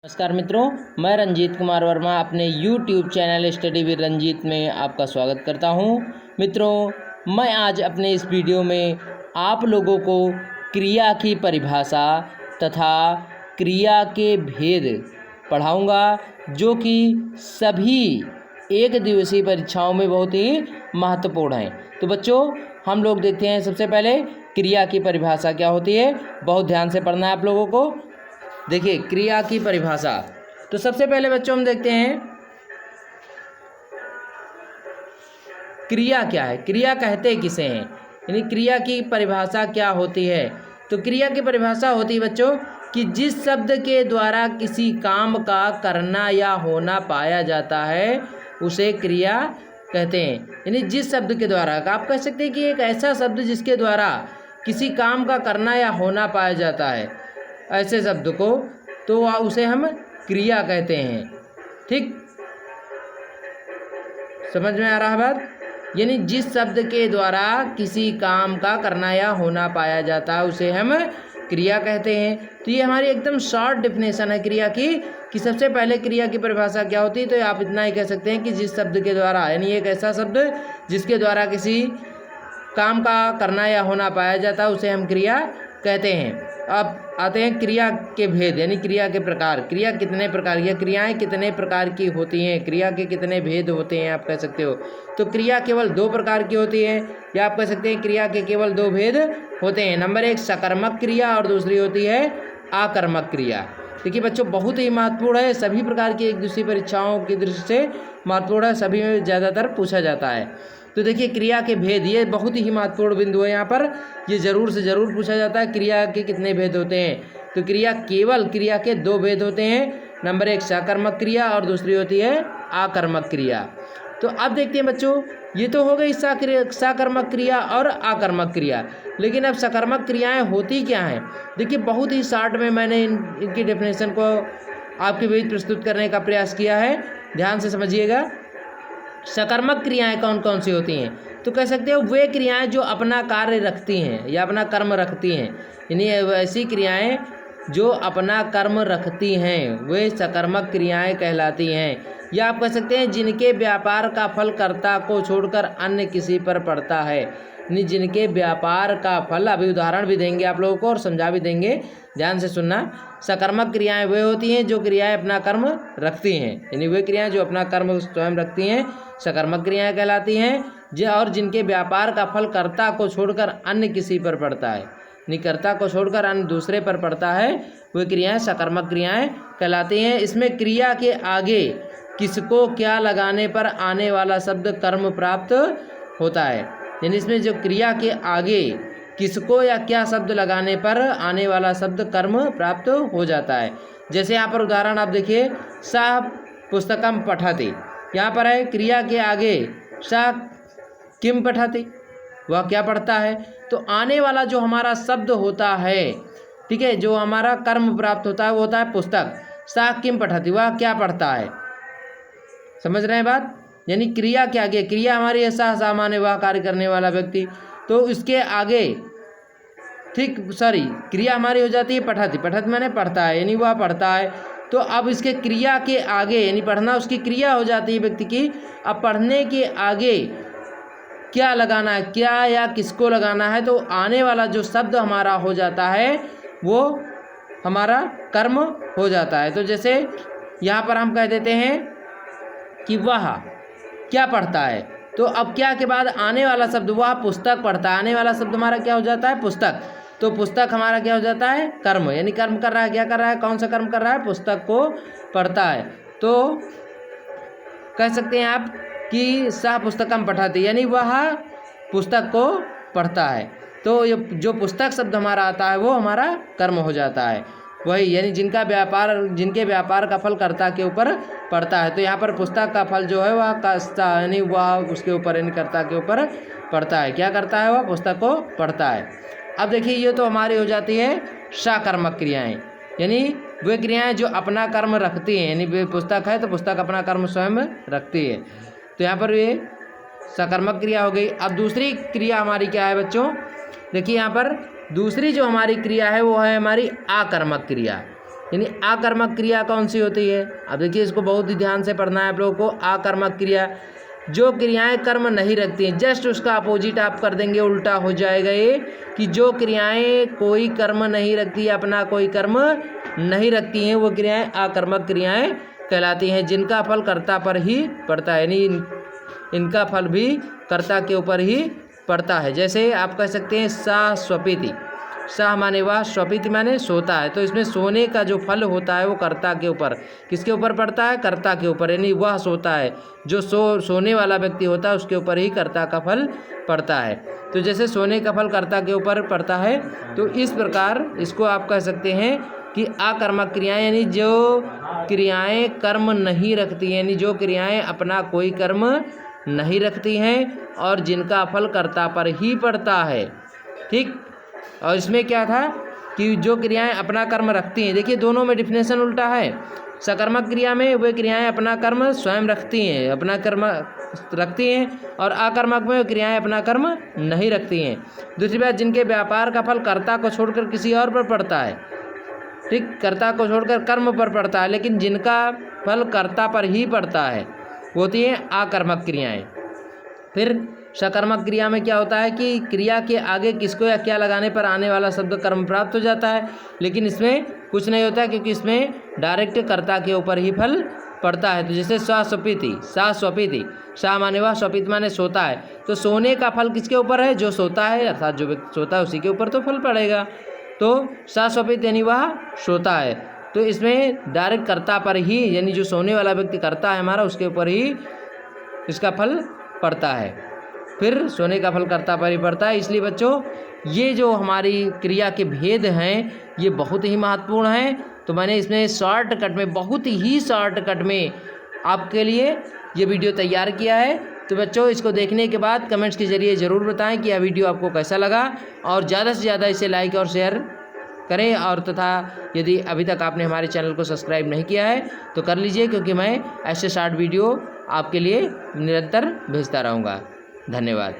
नमस्कार मित्रों, मैं रंजीत कुमार वर्मा अपने YouTube channel study with Ranjeet में आपका स्वागत करता हूं। मित्रों, मैं आज अपने इस वीडियो में आप लोगों को क्रिया की परिभाषा तथा क्रिया के भेद पढ़ाऊंगा, जो कि सभी एक दिवसीय परीक्षाओं में बहुत ही महत्वपूर्ण है। तो बच्चों, हम लोग देखते हैं सबसे पहले क्रिया की परिभाषा क्या होती है। बहुत ध्यान से पढ़ना है आप लोगों को। देखिए, क्रिया की परिभाषा। तो सबसे पहले बच्चों हम देखते हैं क्रिया क्या है, क्रिया कहते किसे हैं, यानी क्रिया की परिभाषा क्या होती है। तो क्रिया की परिभाषा होती है बच्चों कि जिस शब्द के द्वारा किसी काम का करना या होना पाया जाता है उसे क्रिया कहते हैं। यानी जिस शब्द के द्वारा, आप कह सकते हैं कि एक ऐसा शब्द जिसके द्वारा किसी काम का करना या होना पाया जाता है, ऐसे शब्द को तो उसे हम क्रिया कहते हैं। ठीक, समझ में आ रहा है बात। यानी जिस शब्द के द्वारा किसी काम का करना या होना पाया जाता है उसे हम क्रिया कहते हैं। तो ये हमारी एकदम शॉर्ट डेफिनेशन है क्रिया की, कि सबसे पहले क्रिया की परिभाषा क्या होती है। तो आप इतना ही कह सकते हैं कि जिस शब्द के द्वारा, यानी एक ऐसा शब्द जिसके द्वारा किसी काम का करना या होना पाया जाता है उसे हम क्रिया कहते हैं। अब आते हैं क्रिया के भेद, यानी क्रिया के प्रकार। क्रिया कितने प्रकार की, क्रियाएं कितने प्रकार की होती हैं, क्रिया के कितने भेद होते हैं आप कह सकते हो। तो क्रिया केवल दो प्रकार की होती है, या आप कह सकते हैं क्रिया के केवल दो भेद होते हैं। नंबर एक सकर्मक क्रिया और दूसरी होती है आकर्मक क्रिया। देखिए बच्चों, बहुत ही महत्वपूर्ण है, सभी प्रकार की एक दूसरी परीक्षाओं की दृष्टि से महत्वपूर्ण है, सभी में ज़्यादातर पूछा जाता है। तो देखिए क्रिया के भेद, ये बहुत ही महत्वपूर्ण बिंदु है यहाँ पर, ये ज़रूर से ज़रूर पूछा जाता है क्रिया के कितने भेद होते हैं। तो क्रिया के दो भेद होते हैं। नंबर एक सकर्मक क्रिया और दूसरी होती है आकर्मक क्रिया। तो अब देखते हैं बच्चों, ये तो हो गई सकर्मक क्रिया और आकर्मक क्रिया, लेकिन अब सकर्मक क्रियाएं होती क्या हैं। देखिए बहुत ही शॉर्ट में मैंने इनकी डेफिनेशन को आपके बीच प्रस्तुत करने का प्रयास किया है, ध्यान से समझिएगा। सकर्मक क्रियाएं कौन कौन सी होती हैं, तो कह सकते हो वे क्रियाएं जो अपना कार्य रखती हैं या अपना कर्म रखती हैं, यानी ऐसी क्रियाएं जो अपना कर्म रखती हैं वे सकर्मक क्रियाएं कहलाती हैं। या आप कह सकते हैं जिनके व्यापार का फल कर्ता को छोड़कर अन्य किसी पर पड़ता है, यानी जिनके व्यापार का फल, अभी उदाहरण भी देंगे आप लोगों को और समझा भी देंगे, ध्यान से सुनना। सकर्मक क्रियाएं वे होती हैं जो क्रियाएं अपना कर्म रखती हैं, यानी वे क्रियाएं जो अपना कर्म स्वयं रखती हैं सकर्मक क्रियाएं कहलाती हैं। और जिनके व्यापार का फल कर्ता को छोड़कर अन्य किसी पर पड़ता है, यानी कर्ता को छोड़कर अन्य दूसरे पर पड़ता है, वे क्रियाएं सकर्मक क्रियाएं कहलाती हैं। इसमें क्रिया के आगे किसको क्या लगाने पर आने वाला शब्द कर्म प्राप्त होता है, यानी इसमें जो क्रिया के आगे किसको या क्या शब्द लगाने पर आने वाला शब्द कर्म प्राप्त हो जाता है। जैसे यहाँ पर उदाहरण आप देखिए, सः पुस्तकम पठति, यहाँ पर है क्रिया के आगे सः किम पठति, वह क्या पढ़ता है। तो आने वाला जो हमारा शब्द होता है, ठीक है, जो हमारा कर्म प्राप्त होता है वो होता है पुस्तक। सः किम पठति, वह क्या पढ़ता है, समझ रहे हैं बात। यानी क्रिया के आगे, क्रिया हमारी ऐसा सामान्य वह कार्य करने वाला व्यक्ति, तो इसके आगे, ठीक, सॉरी, क्रिया हमारी हो जाती है पठति, पठति माने पढ़ता है, यानी वह पढ़ता है। तो अब इसके क्रिया के आगे, यानी पढ़ना उसकी क्रिया हो जाती है व्यक्ति की। अब पढ़ने के आगे क्या लगाना है, क्या या किसको लगाना है, तो आने वाला जो शब्द हमारा हो जाता है वो हमारा कर्म हो जाता है। तो जैसे यहाँ पर हम कह देते हैं कि वह क्या पढ़ता है, तो अब क्या के बाद आने वाला शब्द वह पुस्तक पढ़ता है, आने वाला शब्द हमारा क्या हो जाता है पुस्तक। तो पुस्तक हमारा क्या हो जाता है कर्म, यानी कर्म कर रहा है, क्या कर रहा है, कौन सा कर्म कर रहा है, पुस्तक को पढ़ता है। तो कह सकते हैं आप कि सः पुस्तकम पठति, यानी वह पुस्तक को पढ़ता है। तो ये जो पुस्तक शब्द हमारा आता है वो हमारा कर्म हो जाता है, वही, यानी जिनके व्यापार का फल कर्ता के ऊपर पड़ता है। तो यहाँ पर पुस्तक का फल जो है वह कर्ता, यानी वह उसके ऊपर, यानी कर्ता के ऊपर पड़ता है। क्या करता है, वह पुस्तक को पढ़ता है। अब देखिए ये तो हमारी हो जाती है सकर्मक क्रियाएं, यानी वे क्रियाएं जो अपना कर्म रखती हैं, यानी पुस्तक है तो पुस्तक अपना कर्म स्वयं रखती है। तो यहाँ पर ये सकर्मक क्रिया हो गई। अब दूसरी क्रिया हमारी क्या है बच्चों, देखिए यहाँ पर दूसरी जो हमारी क्रिया है वो है हमारी आकर्मक क्रिया। यानी आकर्मक क्रिया कौन सी होती है? अब देखिए इसको बहुत ही ध्यान से पढ़ना है आप लोगों को। आकर्मक क्रिया, जो क्रियाएं कर्म नहीं रखती हैं, जस्ट उसका अपोजिट आप कर देंगे, उल्टा हो जाएगा ये कि जो क्रियाएं कोई कर्म नहीं रखती, अपना कोई कर्म नहीं रखती हैं, वो क्रियाएं आकर्मक क्रियाएं कहलाती हैं, जिनका फल कर्ता पर ही पड़ता है, यानी इनका फल भी कर्ता के ऊपर ही पड़ता है। जैसे आप कह सकते हैं सा स्वपिति, सा माने वह, स्वपिति माने सोता है, तो इसमें सोने का जो फल होता है वो कर्ता के ऊपर, किसके ऊपर पड़ता है? कर्ता के ऊपर, यानी वह सोता है, जो सोने वाला व्यक्ति होता है उसके ऊपर ही कर्ता का फल पड़ता है। तो जैसे सोने का फल कर्ता के ऊपर पड़ता है, तो इस प्रकार इसको आप कह सकते हैं कि आकर्मक क्रियाएं, यानी जो क्रियाएं कर्म नहीं रखती, यानी जो क्रियाएं अपना कोई कर्म नहीं रखती हैं और जिनका फल कर्ता पर ही पड़ता है। ठीक, और इसमें क्या था कि जो क्रियाएं अपना कर्म रखती हैं, देखिए दोनों में डिफिनेशन उल्टा है। सकर्मक क्रिया में वे क्रियाएं अपना कर्म स्वयं रखती हैं, अपना कर्म रखती हैं, और आकर्मक में वे क्रियाएं अपना कर्म नहीं रखती हैं। दूसरी बात, जिनके व्यापार का फल कर्ता को छोड़कर किसी और पर पड़ता है, ठीक, कर्ता को छोड़कर कर्म पर पड़ता है, लेकिन जिनका फल कर्ता पर ही पड़ता है वो होती हैं आकर्मक क्रियाएं। फिर सकर्मक क्रिया में क्या होता है कि क्रिया के आगे किसको या क्या लगाने पर आने वाला शब्द कर्म प्राप्त हो जाता है, लेकिन इसमें कुछ नहीं होता है, क्योंकि इसमें डायरेक्ट कर्ता के ऊपर ही फल पड़ता है। तो जैसे सा स्वपिति, सा स्वपिति, सा माने वह, स्वपित माने सोता है, तो सोने का फल किसके ऊपर है? जो सोता है, अर्थात जो व्यक्ति सोता है उसी के ऊपर तो फल पड़ेगा। तो सा स्वपित यानी वह सोता है, तो इसमें डायरेक्ट कर्ता पर ही, यानी जो सोने वाला व्यक्ति कर्ता है हमारा, उसके ऊपर ही इसका फल पड़ता है। फिर सोने का फल कर्ता पर ही पड़ता है। इसलिए बच्चों ये जो हमारी क्रिया के भेद हैं ये बहुत ही महत्वपूर्ण हैं। तो मैंने इसमें शॉर्टकट में, बहुत ही शॉर्टकट में आपके लिए ये वीडियो तैयार किया है। तो बच्चों इसको देखने के बाद कमेंट्स के ज़रिए ज़रूर बताएं कि यह वीडियो आपको कैसा लगा, और ज़्यादा से ज़्यादा इसे लाइक और शेयर करें, और तथा यदि अभी तक आपने हमारे चैनल को सब्सक्राइब नहीं किया है तो कर लीजिए, क्योंकि मैं ऐसे शॉर्ट वीडियो आपके लिए निरंतर भेजता रहूँगा। धन्यवाद।